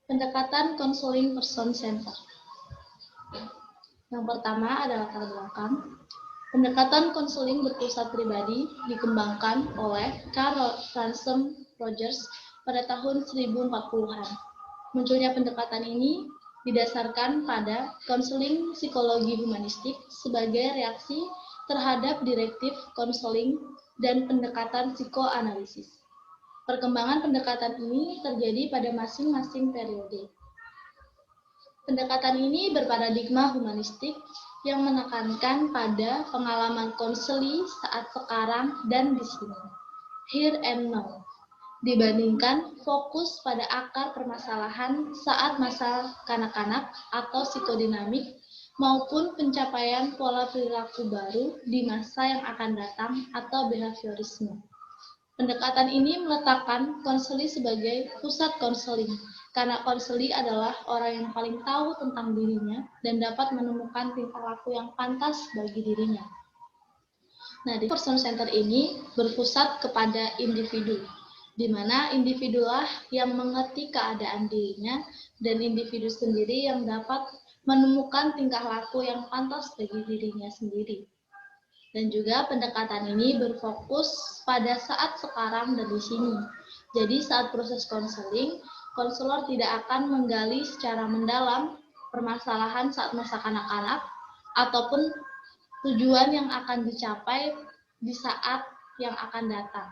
Pendekatan konseling person center. Yang pertama adalah latar belakang. Pendekatan konseling berpusat pribadi dikembangkan oleh Carl Ransom Rogers pada tahun 1040-an. Munculnya pendekatan ini didasarkan pada konseling psikologi humanistik sebagai reaksi terhadap direktif konseling dan pendekatan psikoanalisis. Perkembangan pendekatan ini terjadi pada masing-masing periode. Pendekatan ini berparadigma humanistik yang menekankan pada pengalaman konseli saat sekarang dan di sini, here and now, dibandingkan fokus pada akar permasalahan saat masa kanak-kanak atau psikodinamik maupun pencapaian pola perilaku baru di masa yang akan datang atau behaviorisme. Pendekatan ini meletakkan konseli sebagai pusat konseling, karena konseli adalah orang yang paling tahu tentang dirinya dan dapat menemukan tingkah laku yang pantas bagi dirinya. Nah, di person center ini berpusat kepada individu, di mana individulah yang mengerti keadaan dirinya dan individu sendiri yang dapat menemukan tingkah laku yang pantas bagi dirinya sendiri. Dan juga pendekatan ini berfokus pada saat sekarang dan di sini. Jadi saat proses konseling, konselor tidak akan menggali secara mendalam permasalahan saat masa kanak-kanak ataupun tujuan yang akan dicapai di saat yang akan datang.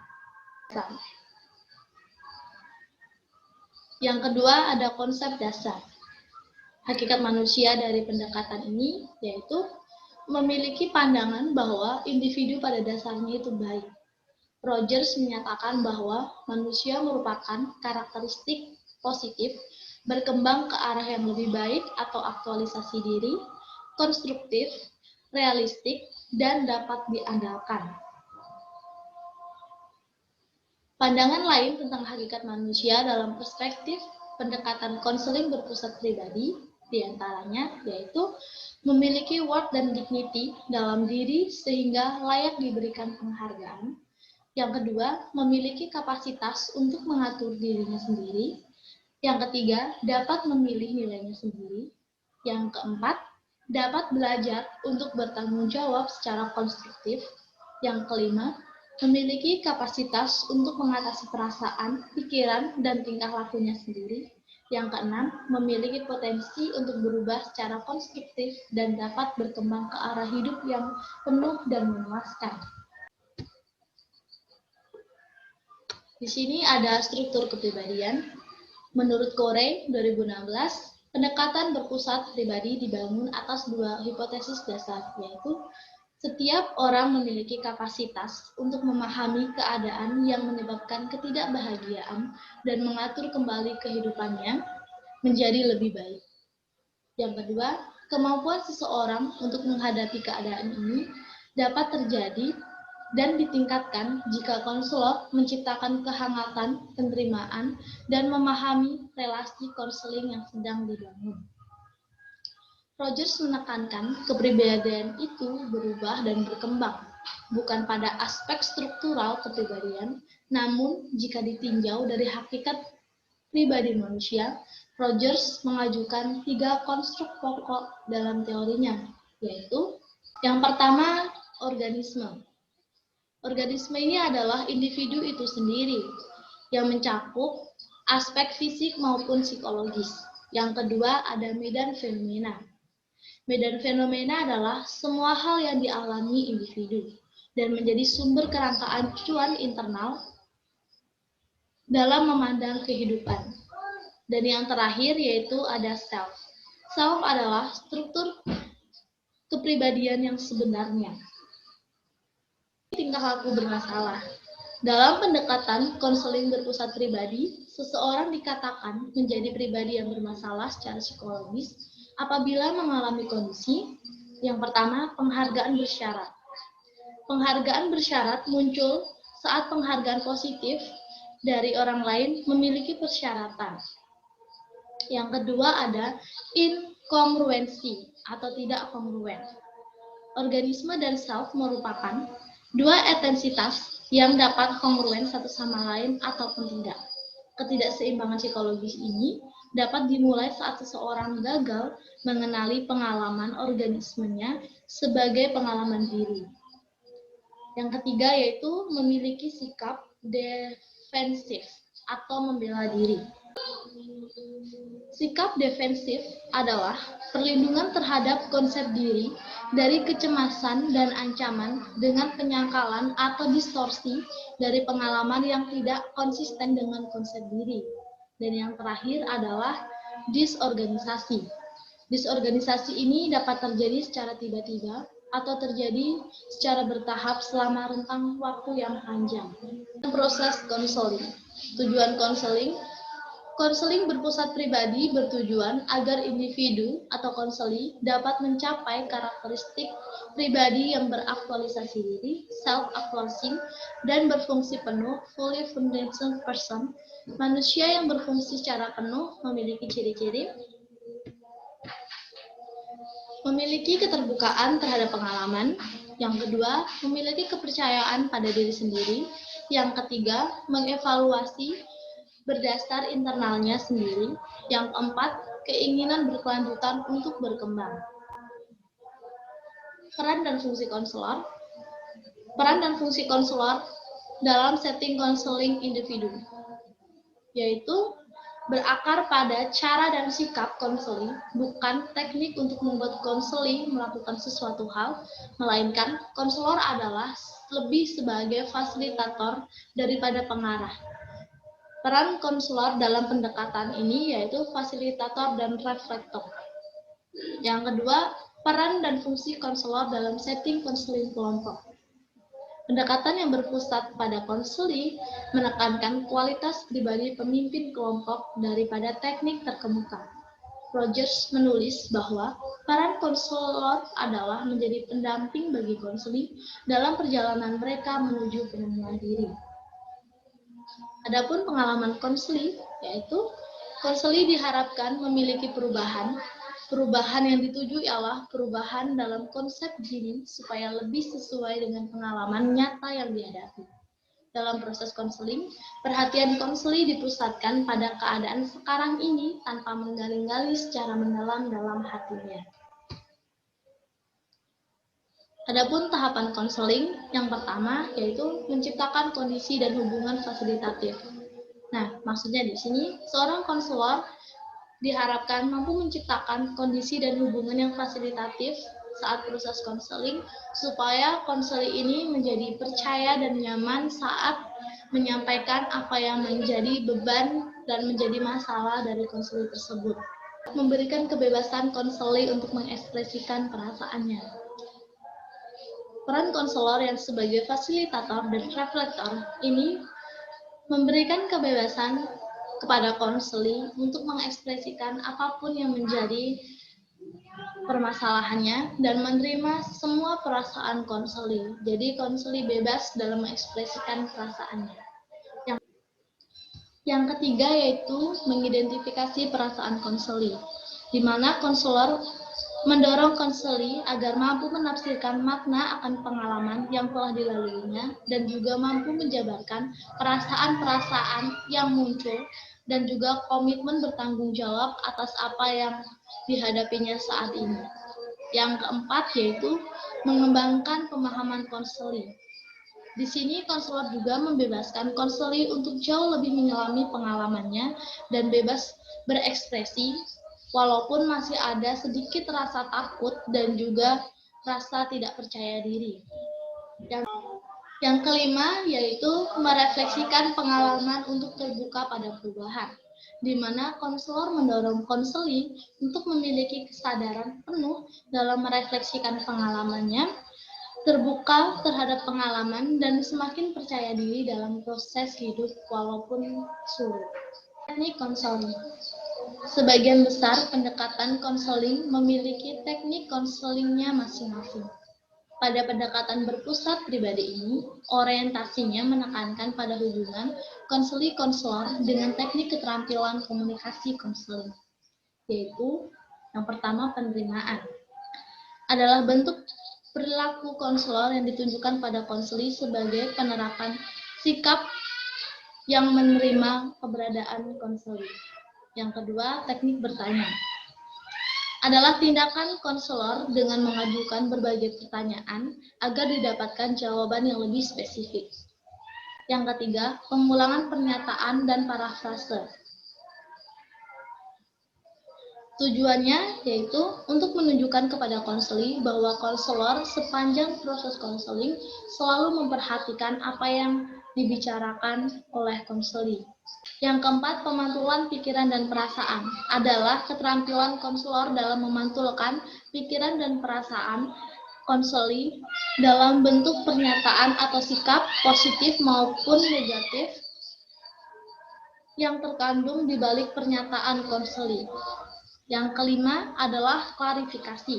Yang kedua ada konsep dasar. Hakikat manusia dari pendekatan ini yaitu memiliki pandangan bahwa individu pada dasarnya itu baik. Rogers menyatakan bahwa manusia merupakan karakteristik positif, berkembang ke arah yang lebih baik atau aktualisasi diri, konstruktif, realistik, dan dapat diandalkan. Pandangan lain tentang hakikat manusia dalam perspektif pendekatan konseling berpusat pribadi, diantaranya yaitu memiliki worth dan dignity dalam diri sehingga layak diberikan penghargaan. Yang kedua, memiliki kapasitas untuk mengatur dirinya sendiri. Yang ketiga, dapat memilih nilainya sendiri. Yang keempat, dapat belajar untuk bertanggung jawab secara konstruktif. Yang kelima, memiliki kapasitas untuk mengatasi perasaan, pikiran, dan tingkah lakunya sendiri. Yang keenam, memiliki potensi untuk berubah secara konstruktif dan dapat berkembang ke arah hidup yang penuh dan memuaskan. Di sini ada struktur kepribadian. Menurut Corey 2016, pendekatan berpusat pribadi dibangun atas dua hipotesis dasar, yaitu setiap orang memiliki kapasitas untuk memahami keadaan yang menyebabkan ketidakbahagiaan dan mengatur kembali kehidupannya menjadi lebih baik. Yang kedua, kemampuan seseorang untuk menghadapi keadaan ini dapat terjadi dan ditingkatkan jika konselor menciptakan kehangatan, penerimaan, dan memahami relasi konseling yang sedang dibangun. Rogers menekankan kepribadian itu berubah dan berkembang, bukan pada aspek struktural kepribadian, namun jika ditinjau dari hakikat pribadi manusia. Rogers mengajukan 3 konstruk pokok dalam teorinya, yaitu yang pertama, organisme. Organisme ini adalah individu itu sendiri, yang mencakup aspek fisik maupun psikologis. Yang kedua, ada medan fenomena. Medan fenomena adalah semua hal yang dialami individu dan menjadi sumber kerangkaan acuan internal dalam memandang kehidupan. Dan yang terakhir yaitu ada self. Self adalah struktur kepribadian yang sebenarnya. Tingkah laku bermasalah. Dalam pendekatan konseling berpusat pribadi, seseorang dikatakan menjadi pribadi yang bermasalah secara psikologis apabila mengalami kondisi yang pertama, penghargaan bersyarat. Penghargaan bersyarat muncul saat penghargaan positif dari orang lain memiliki persyaratan. Yang kedua ada inkongruensi atau tidak kongruen. Organisme dan self merupakan dua entitas yang dapat kongruen satu sama lain ataupun tidak. Ketidakseimbangan psikologis ini dapat dimulai saat seseorang gagal mengenali pengalaman organismenya sebagai pengalaman diri. Yang ketiga yaitu memiliki sikap defensif atau membela diri. Sikap defensif adalah perlindungan terhadap konsep diri dari kecemasan dan ancaman dengan penyangkalan atau distorsi dari pengalaman yang tidak konsisten dengan konsep diri. Dan yang terakhir adalah disorganisasi. Disorganisasi ini dapat terjadi secara tiba-tiba atau terjadi secara bertahap selama rentang waktu yang panjang. Proses konseling. Tujuan konseling. Konseling berpusat pribadi bertujuan agar individu atau konseli dapat mencapai karakteristik pribadi yang beraktualisasi diri, self-actualizing, dan berfungsi penuh, fully functional person. Manusia yang berfungsi secara penuh memiliki ciri-ciri memiliki keterbukaan terhadap pengalaman. Yang kedua, memiliki kepercayaan pada diri sendiri. Yang ketiga, mengevaluasi berdasar internalnya sendiri. Yang keempat, keinginan berkelanjutan untuk berkembang. Peran dan fungsi konselor. Peran dan fungsi konselor dalam setting konseling individu, yaitu berakar pada cara dan sikap konseling, bukan teknik untuk membuat konseling melakukan sesuatu hal, melainkan konselor adalah lebih sebagai fasilitator daripada pengarah. Peran konselor dalam pendekatan ini yaitu fasilitator dan reflektor. Yang kedua, peran dan fungsi konselor dalam setting konseling kelompok. Pendekatan yang berpusat pada konseling menekankan kualitas pribadi pemimpin kelompok daripada teknik terkemuka. Rogers menulis bahwa peran konselor adalah menjadi pendamping bagi konseling dalam perjalanan mereka menuju penemuan diri. Adapun pengalaman konseling, yaitu konseling diharapkan memiliki perubahan. Perubahan yang dituju ialah perubahan dalam konsep diri supaya lebih sesuai dengan pengalaman nyata yang dihadapi. Dalam proses konseling, perhatian konseling dipusatkan pada keadaan sekarang ini tanpa menggali-gali secara mendalam dalam hatinya. Adapun tahapan konseling yang pertama yaitu menciptakan kondisi dan hubungan fasilitatif. Nah, maksudnya di sini seorang konselor diharapkan mampu menciptakan kondisi dan hubungan yang fasilitatif saat proses konseling supaya konseling ini menjadi percaya dan nyaman saat menyampaikan apa yang menjadi beban dan menjadi masalah dari konseling tersebut. Memberikan kebebasan konseling untuk mengekspresikan perasaannya. Peran konselor yang sebagai fasilitator dan reflektor ini memberikan kebebasan kepada konseling untuk mengekspresikan apapun yang menjadi permasalahannya dan menerima semua perasaan konseling. Jadi konseling bebas dalam mengekspresikan perasaannya. Yang ketiga yaitu mengidentifikasi perasaan konseling, di mana konselor mendorong konseling agar mampu menafsirkan makna akan pengalaman yang telah dilaluinya dan juga mampu menjabarkan perasaan-perasaan yang muncul dan juga komitmen bertanggung jawab atas apa yang dihadapinya saat ini. Yang keempat yaitu mengembangkan pemahaman konseling. Di sini konselor juga membebaskan konseling untuk jauh lebih menyelami pengalamannya dan bebas berekspresi walaupun masih ada sedikit rasa takut dan juga rasa tidak percaya diri. Yang kelima yaitu merefleksikan pengalaman untuk terbuka pada perubahan, di mana konselor mendorong konseling untuk memiliki kesadaran penuh dalam merefleksikan pengalamannya, terbuka terhadap pengalaman, dan semakin percaya diri dalam proses hidup walaupun sulit. Teknik konseling. Sebagian besar pendekatan konseling memiliki teknik konselingnya masing-masing. Pada pendekatan berpusat pribadi ini, orientasinya menekankan pada hubungan konseling-konselor dengan teknik keterampilan komunikasi konseling, yaitu yang pertama penerimaan. Adalah bentuk Perilaku konselor yang ditunjukkan pada konseli sebagai penerapan sikap yang menerima keberadaan konseli. Yang kedua, teknik bertanya adalah tindakan konselor dengan mengajukan berbagai pertanyaan agar didapatkan jawaban yang lebih spesifik. Yang ketiga, pengulangan pernyataan dan parafrase. Tujuannya yaitu untuk menunjukkan kepada konseli bahwa konselor sepanjang proses konseling selalu memperhatikan apa yang dibicarakan oleh konseli. Yang keempat, pemantulan pikiran dan perasaan adalah keterampilan konselor dalam memantulkan pikiran dan perasaan konseli dalam bentuk pernyataan atau sikap positif maupun negatif yang terkandung di balik pernyataan konseli. Yang kelima adalah klarifikasi,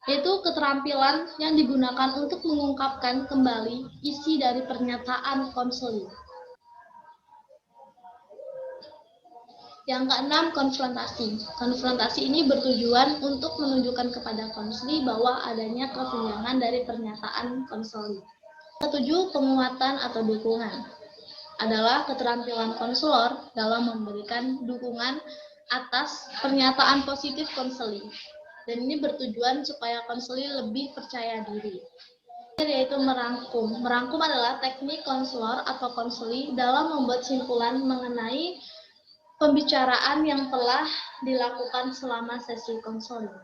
yaitu keterampilan yang digunakan untuk mengungkapkan kembali isi dari pernyataan konseli. Yang keenam, konfrontasi. Konfrontasi ini bertujuan untuk menunjukkan kepada konseli bahwa adanya kesenjangan dari pernyataan konseli. Ketujuh, penguatan atau dukungan adalah keterampilan konselor dalam memberikan dukungan atas pernyataan positif konseli. Dan ini bertujuan supaya konseli lebih percaya diri. Yaitu merangkum. Merangkum adalah teknik konselor atau konseli dalam membuat simpulan mengenai pembicaraan yang telah dilakukan selama sesi konseling.